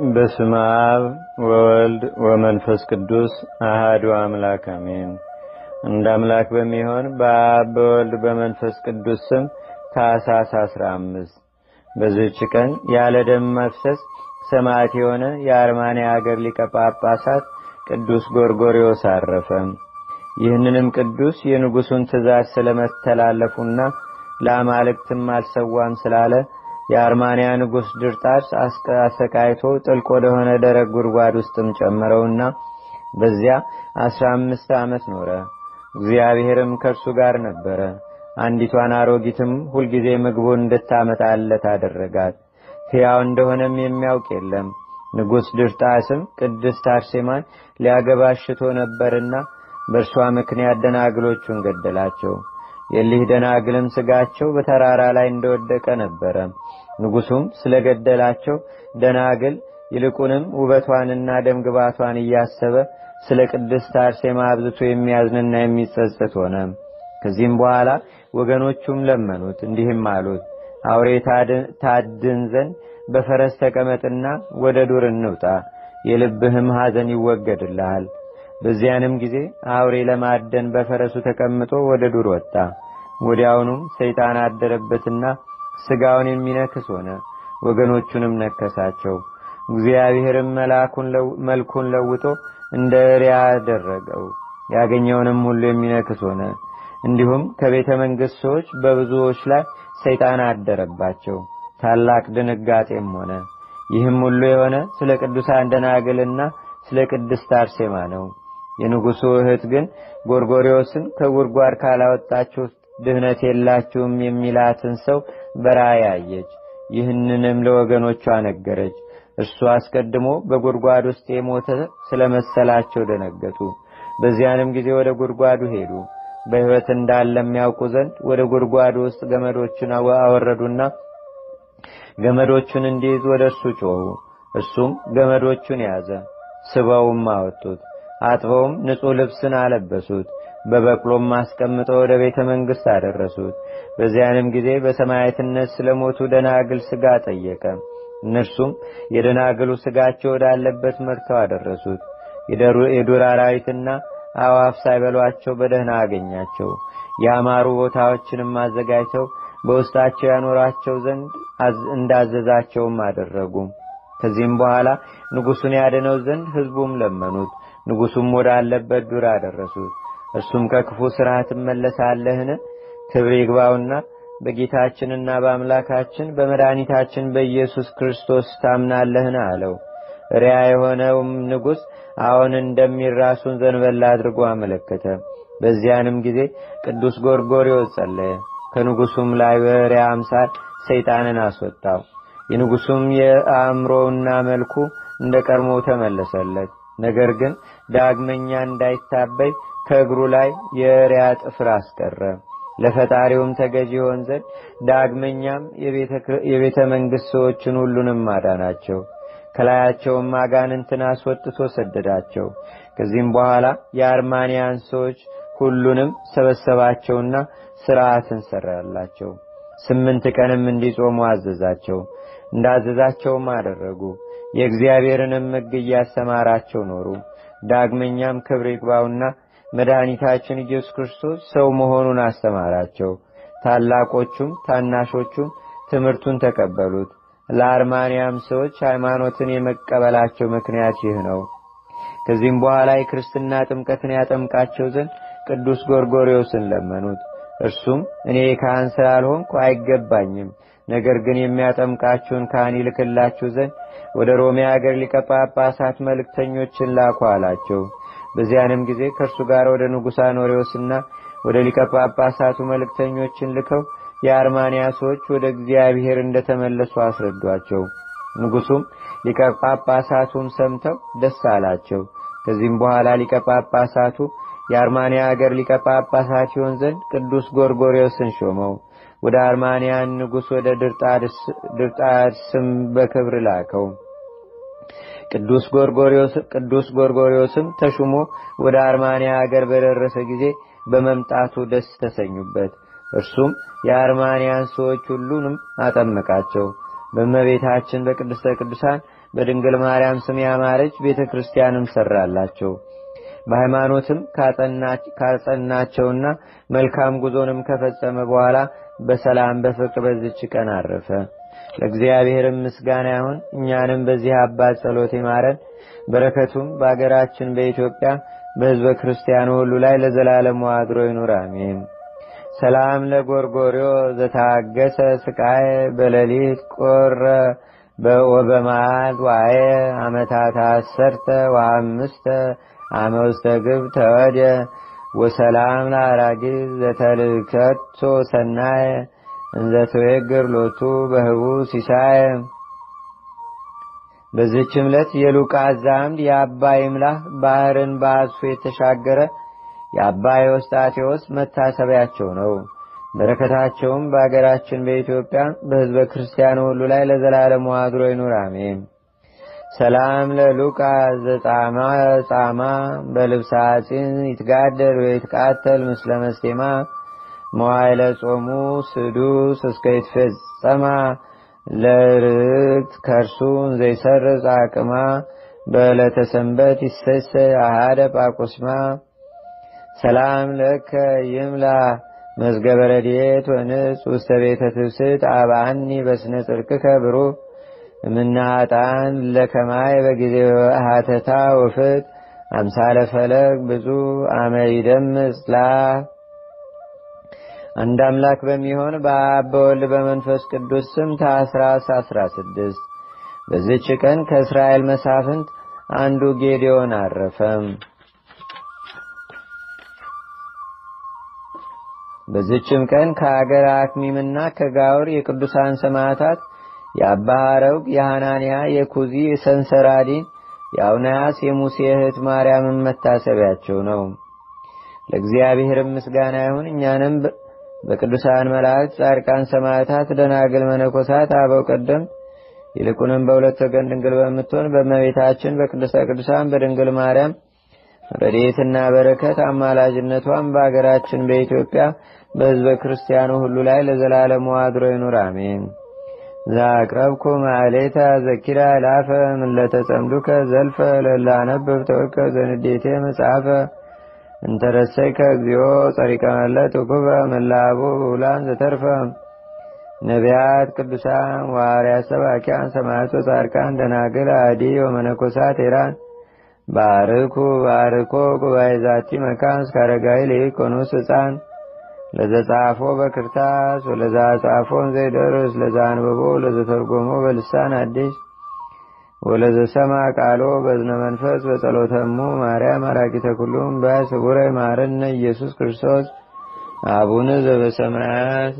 በስመ አብ ወወልድ ወመንፈስ ቅዱስ አሐዱ አምላክ አሜን። እንደ አምላክ በሚሆን በአብ በወልድ በመንፈስ ቅዱስ ስም ታኅሳስ 15 በዚህች ቀን ያለ ደም መፍሰስ ሰማዕት የሆነ የአርማንያ ሀገር ሊቀ ጳጳሳት ቅዱስ ጎርጎርዮስ አረፈ። ይህንንም ቅዱስ የንጉሡን ትእዛዝ ስለመተላለፉና ለአማልክትም አልሰዋም ስላለ የአርማንያ ንጉሥ ድርጣስ አሰቃይቶ ጥልቅ ወደሆነ ደረቅ ጉድጓድ ውስጥም ጨመረውና በዚያ 15 ዓመት ኖረ። እግዚአብሔርም ከእርሱ ጋር ነበረ። አንዲቷን አሮጊትም ሁልጊዜ ምግቡን እንድታመጣለት አደረጋት። ሕያው እንደሆነም የሚያውቅ የለም። ንጉሥ ድርጣስም ቅድስት አርሴማን ሊያገባሽቶ ነበርና በእርሷ ምክንያት ደናግሎቹን ገደላቸው። የሊህ ደናግልም ስጋቸው በተራራ ላይ እንደወደቀ ነበረ። ንጉሡም ስለገደላቸው ደናግል ይልቁንም ውበቷንና ደምግባቷን እያሰበ ስለ ቅድስት አርሴማ አብዝቶ የሚያዝንና የሚጸጸት ሆነ። ከዚህም በኋላ ወገኖቹም ለመኑት፣ እንዲህም አሉት፣ አውሬ ታድን ዘንድ በፈረስ ተቀመጥና ወደ ዱር እንውጣ፣ የልብህም ሐዘን ይወገድልሃል። በዚያንም ጊዜ አውሬ ለማደን በፈረሱ ተቀምጦ ወደ ዱር ወጣ። ወዲያውኑም ሰይጣን አደረበትና ስጋውን የሚነክስ ሆነ። ወገኖቹንም ነከሳቸው። እግዚአብሔርም መልኩን ለውጦ እንደ እሪያ አደረገው። ያገኘውንም ሁሉ የሚነክስ ሆነ። እንዲሁም ከቤተ መንግሥት ሰዎች በብዙዎች ላይ ሰይጣን አደረባቸው። ታላቅ ድንጋጤም ሆነ። ይህም ሁሉ የሆነ ስለ ቅዱሳን ደናግልና ስለ ቅድስት አርሴማ ነው። የንጉሡ እህት ግን ጎርጎርዮስን ከጉድጓድ ካላወጣችሁ ድህነት የላችሁም የሚላትን ሰው በራእይ አየች። ይህንንም ለወገኖቿ ነገረች። እርሱ አስቀድሞ በጉድጓድ ውስጥ የሞተ ስለመሰላቸው ደነገጡ። በዚያንም ጊዜ ወደ ጉድጓዱ ሄዱ። በሕይወት እንዳለም ያውቁ ዘንድ ወደ ጉድጓዱ ውስጥ ገመዶችን አወረዱና ገመዶቹን እንዲይዝ ወደ እርሱ ጮኹ። እርሱም ገመዶቹን ያዘ። ስበውም አወጡት። አጥበውም ንጹሕ ልብስን አለበሱት። በበቅሎም አስቀምጠው ወደ ቤተ መንግሥት አደረሱት። በዚያንም ጊዜ በሰማዕትነት ስለሞቱ ደናግል ሥጋ ጠየቀ። እነርሱም የደናግሉ ሥጋቸው ወዳለበት መርተው አደረሱት። የዱር አራዊትና አዋፍ ሳይበሏቸው በደህና አገኛቸው። ያማሩ ቦታዎችንም አዘጋጅተው በውስጣቸው ያኖራቸው ዘንድ እንዳዘዛቸውም አደረጉ። ከዚህም በኋላ ንጉሡን ያድነው ዘንድ ሕዝቡም ለመኑት። ንጉሡም ወዳለበት ዱር አደረሱት። እርሱም ከክፉ ሥራ ትመለሳለህን? ክብር ይግባውና በጌታችንና በአምላካችን በመድኃኒታችን በኢየሱስ ክርስቶስ ታምናለህን? አለው። ሪያ የሆነውም ንጉሥ አዎን እንደሚል ራሱን ዘንበል አድርጎ አመለከተ። በዚያንም ጊዜ ቅዱስ ጎርጎርዮስ ጸለየ። ከንጉሡም ላይ በሪያ አምሳል ሰይጣንን አስወጣው። የንጉሡም የአእምሮውና መልኩ እንደ ቀድሞ ተመለሰለት። ነገር ግን ዳግመኛ እንዳይታበይ ከእግሩ ላይ የሪያ ጥፍር አስቀረ። ለፈጣሪውም ተገዥ ይሆን ዘንድ ዳግመኛም የቤተ መንግሥት ሰዎችን ሁሉንም አዳናቸው። ከላያቸውም አጋንንትን አስወጥቶ ሰደዳቸው። ከዚህም በኋላ የአርማንያን ሰዎች ሁሉንም ሰበሰባቸውና ሥርዓትን ሠራላቸው። 8 ቀንም እንዲጾሙ አዘዛቸው። እንዳዘዛቸውም አደረጉ። የእግዚአብሔርንም ሕግ እያስተማራቸው ኖሩ። ዳግመኛም ክብር ይግባውና መድኃኒታችን ኢየሱስ ክርስቶስ ሰው መሆኑን አስተማራቸው። ታላቆቹም ታናሾቹም ትምህርቱን ተቀበሉት። ለአርማንያም ሰዎች ሃይማኖትን የመቀበላቸው ምክንያት ይህ ነው። ከዚህም በኋላ የክርስትና ጥምቀትን ያጠምቃቸው ዘንድ ቅዱስ ጎርጎርዮስን ለመኑት። እርሱም እኔ ካህን ስላልሆንኩ አይገባኝም፣ ነገር ግን የሚያጠምቃችሁን ካህን ይልክላችሁ ዘንድ ወደ ሮሜ አገር ሊቀ ጳጳሳት መልእክተኞችን ላኩ አላቸው። በዚያንም ጊዜ ከእርሱ ጋር ወደ ንጉሥ አኖሬዎስና ወደ ሊቀ ጳጳሳቱ መልእክተኞችን ልከው የአርማንያ ሰዎች ወደ እግዚአብሔር እንደተመለሱ አስረዷቸው። ንጉሡም ሊቀ ጳጳሳቱም ሰምተው ደስ አላቸው። ከዚህም በኋላ ሊቀ ጳጳሳቱ የአርማንያ አገር ሊቀ ጳጳሳት ይሆን ዘንድ ቅዱስ ጎርጎርዮስን ሾመው። ወደ አርማንያን ንጉሥ ወደ ድርጣድስም በክብር ላከው። ቅዱስ ጎርጎርዮስም ተሹሞ ወደ አርማንያ አገር በደረሰ ጊዜ በመምጣቱ ደስ ተሰኙበት። እርሱም የአርማንያን ሰዎች ሁሉንም አጠመቃቸው። በእመቤታችን በቅድስተ ቅዱሳን በድንግል ማርያም ስም ያማረች ቤተክርስቲያንም ሰራላቸው። በሃይማኖትም ካጸናቸውና መልካም ጉዞንም ከፈጸመ በኋላ በሰላም በፍቅር በዚች ቀን አረፈ። ለእግዚአብሔርም ምስጋና ይሁን። እኛንም በዚህ አባት ጸሎት ይማረን፣ በረከቱም በአገራችን በኢትዮጵያ በሕዝበ ክርስቲያኑ ሁሉ ላይ ለዘላለሙ አድሮ ይኑር፣ አሜን። ሰላም ለጎርጎርዮ ዘታገሰ ስቃይ በሌሊት ቆረ ወበመዓልት ዋየ ዓመታት አሰርተ ወአምስተ አመ ውስተ ግብ ተወደ ወሰላም ለአራጊዝ ዘተልከቶ ሰናየ እንዘ ትዌግር ሎቱ በህቡ ሲሳየ። በዚህችም ዕለት የሉቃስ ዘአምድ የአባ ይምላህ ባህርን በአስፎ የተሻገረ የአባ ዮስጣቴዎስ መታሰቢያቸው ነው። በረከታቸውም በአገራችን በኢትዮጵያ በሕዝበ ክርስቲያኑ ሁሉ ላይ ለዘላለሙ አድሮ ይኑር፣ አሜን። ሰላም ለሉቃስ ዘጻማ በልብሰ አጺን ይትጋደል ወይትቃተል ምስለ መስቴማ መዋይለ ጾሙ ስዱስ እስከ ይትፈጸማ ለርክት ከርሱን ዘይሰርጽ አቅማ በዕለተ ሰንበት ይሰሰ አሃደ ጳቁስማ። ሰላም ለከ ይምላ መዝገበ ረድኤት ወንጽ ውስተ ቤተ ትብስት አብአኒ በስነ ጽድቅከ ብሩህ እምናጣን ለከማይ በጊዜ ሀተታ ወፍት አምሳለ ፈለግ ብዙ አመይደምስ ላ። አንድ አምላክ በሚሆን በአብ በወልድ በመንፈስ ቅዱስ ስም ታኅሳስ 16 በዚች ቀን ከእስራኤል መሳፍንት አንዱ ጌዴዎን አረፈም። በዚችም ቀን ከአገር አክሚምና ከጋውር የቅዱሳን ሰማዕታት የአባ ሐረውግ፣ የሐናንያ፣ የኩዚ፣ የሰንሰራዲን፣ የአውናያስ፣ የሙሴ እህት ማርያምን መታሰቢያቸው ነው። ለእግዚአብሔር ምስጋና ይሁን። እኛንም በቅዱሳን መላእክት፣ ጻድቃን፣ ሰማዕታት፣ ደናግል፣ መነኮሳት፣ አበው ቀደም ይልቁንም በሁለት ወገን ድንግል በምትሆን በእመቤታችን በቅድስተ ቅዱሳን በድንግል ማርያም ረድኤትና በረከት አማላጅነቷም በአገራችን በኢትዮጵያ በሕዝበ ክርስቲያኑ ሁሉ ላይ ለዘላለሙ አድሮ ይኑር፣ አሜን። ዛቅረብኩ ማዕሌታ ዘኪራ ላፈ ምለተጸምዱከ ዘልፈ ለላነብብ ተወከ ዘንዴቴ መጽሐፈ እንተረሰይከ እግዚኦ ጸሪቀ መለት ውኩበ መላቡ ውላን ዘተርፈ ነቢያት፣ ቅዱሳን፣ ዋርያት፣ ሰባኪያን፣ ሰማዕት፣ ጻድቃን፣ ደናግል፣ አዲ ወመነኮሳት ሄራን ባርኩ ባርኮ ጉባኤ ዛቲ መካን እስከ አረጋዊ ለኢኮኖስ ሕፃን ለዘጻፎ በክርታስ ወለዛ ጻፎን ዘይደርስ ለዛ አንብቦ ለዘተርጎሞ በልሳን አዲስ ወለዘሰማ ቃሎ በዝነ መንፈስ በጸሎተሙ ማርያም አራቂተ ኩሉም በስቡረ ማረነ ኢየሱስ ክርስቶስ አቡነ ዘበሰማያት